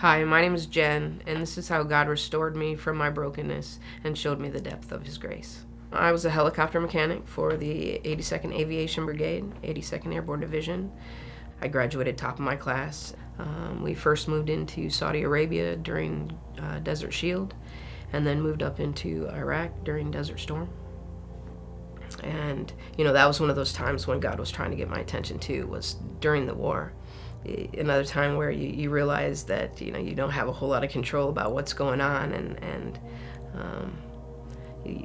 Hi, my name is Jen, and this is how God restored me from my brokenness and showed me the depth of His grace. I was a helicopter mechanic for the 82nd Aviation Brigade, 82nd Airborne Division. I graduated top of my class. We first moved into Saudi Arabia during Desert Shield, and then moved up into Iraq during Desert Storm. And, that was one of those times when God was trying to get my attention too, was during the war. Another time where you realize that you don't have a whole lot of control about what's going on, and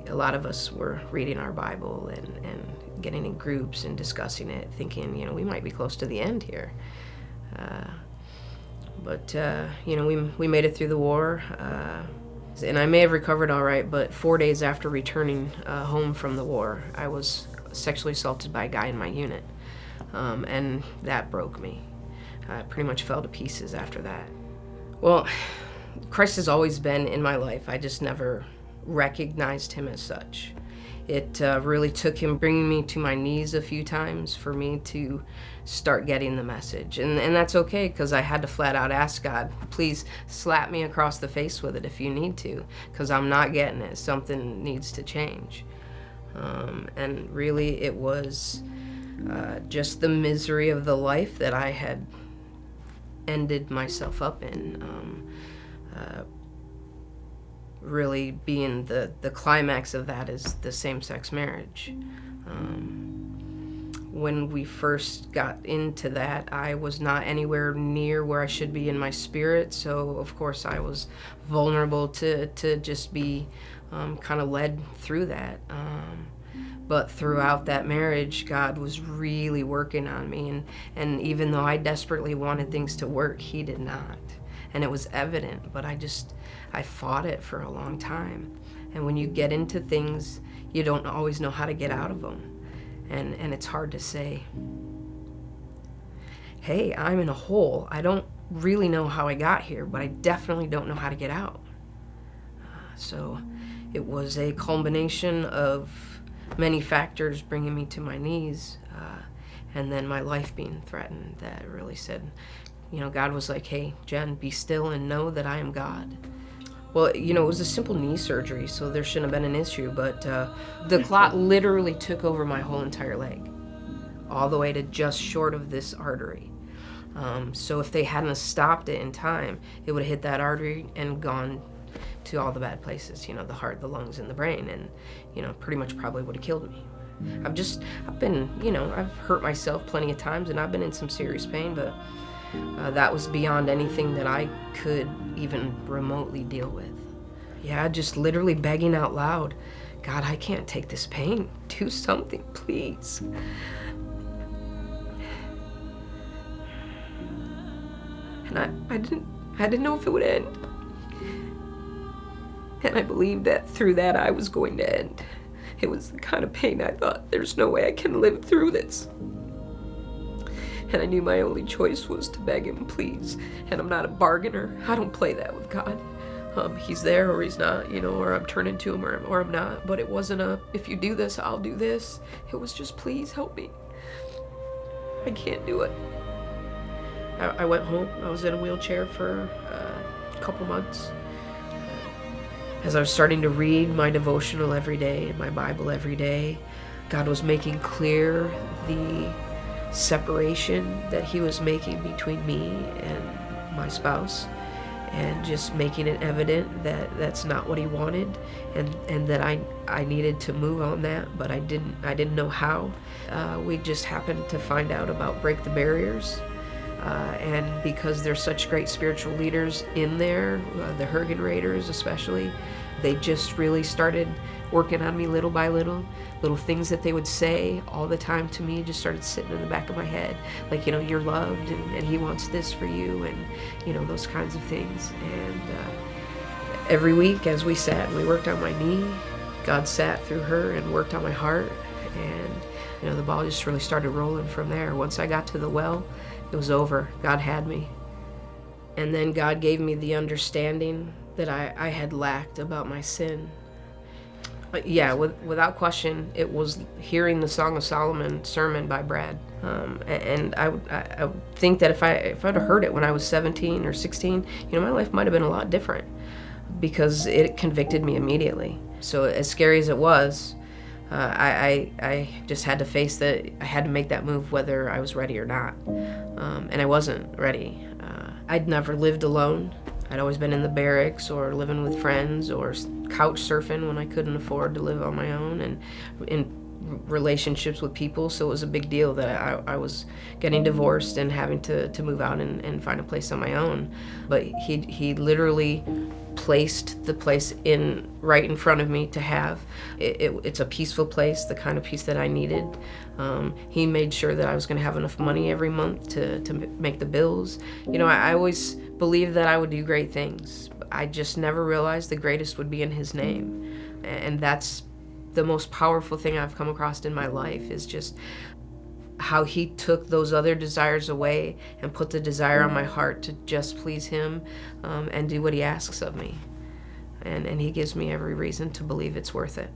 a lot of us were reading our Bible and getting in groups and discussing it, thinking we might be close to the end here. But we made it through the war, and I may have recovered all right, but 4 days after returning home from the war, I was sexually assaulted by a guy in my unit, and that broke me. I pretty much fell to pieces after that. Well, Christ has always been in my life. I just never recognized Him as such. It really took Him bringing me to my knees a few times for me to start getting the message. And that's okay, because I had to flat out ask God, please slap me across the face with it if you need to, because I'm not getting it. Something needs to change. And really it was just the misery of the life that I had ended myself up in, really being the climax of that is the same-sex marriage. When we first got into that, I was not anywhere near where I should be in my spirit, so of course I was vulnerable to just be kind of led through that. But throughout that marriage, God was really working on me, and even though I desperately wanted things to work, He did not. And it was evident, but I fought it for a long time. And when you get into things, you don't always know how to get out of them. And it's hard to say, hey, I'm in a hole. I don't really know how I got here, but I definitely don't know how to get out. So it was a culmination of many factors bringing me to my knees, and then my life being threatened, that really said, God was like, hey, Jen, be still and know that I am God. Well, it was a simple knee surgery, so there shouldn't have been an issue, but the clot literally took over my whole entire leg, all the way to just short of this artery. So if they hadn't stopped it in time, it would have hit that artery and gone to all the bad places, the heart, the lungs, and the brain, and, pretty much probably would have killed me. I've hurt myself plenty of times, and I've been in some serious pain, but that was beyond anything that I could even remotely deal with. Yeah, just literally begging out loud, God, I can't take this pain. Do something, please. And I didn't know if it would end. And I believed that through that I was going to end. It was the kind of pain I thought, there's no way I can live through this. And I knew my only choice was to beg Him, please. And I'm not a bargainer. I don't play that with God. He's there or He's not, or I'm turning to Him or I'm not. But it wasn't if you do this, I'll do this. It was just, please help me. I can't do it. I went home. I was in a wheelchair for a couple months. As I was starting to read my devotional every day, my Bible every day, God was making clear the separation that He was making between me and my spouse, and just making it evident that that's not what He wanted, and that I needed to move on that, but I didn't know how. We just happened to find out about Break the Barriers. And because there's such great spiritual leaders in there, the Hergen Raiders especially, they just really started working on me little by little. Little things that they would say all the time to me just started sitting in the back of my head. Like, you're loved, and He wants this for you, and, those kinds of things. And every week as we sat and we worked on my knee, God sat through her and worked on my heart. And, the ball just really started rolling from there. Once I got to the well, it was over. God had me. And then God gave me the understanding that I had lacked about my sin. Yeah, without question, it was hearing the Song of Solomon sermon by Brad. And I would think that if I'd have heard it when I was 17 or 16, my life might have been a lot different because it convicted me immediately. So as scary as it was, I just had to face that. I had to make that move whether I was ready or not. And I wasn't ready. I'd never lived alone. I'd always been in the barracks or living with friends or couch surfing when I couldn't afford to live on my own, and in relationships with people. So it was a big deal that I was getting divorced and having to move out and find a place on my own. But he literally placed the place right in front of me to have. It's a peaceful place, the kind of peace that I needed. He made sure that I was going to have enough money every month to make the bills. I always believed that I would do great things. I just never realized the greatest would be in his name. And that's the most powerful thing I've come across in my life, is just how he took those other desires away and put the desire on my heart to just please him, and do what he asks of me. And he gives me every reason to believe it's worth it.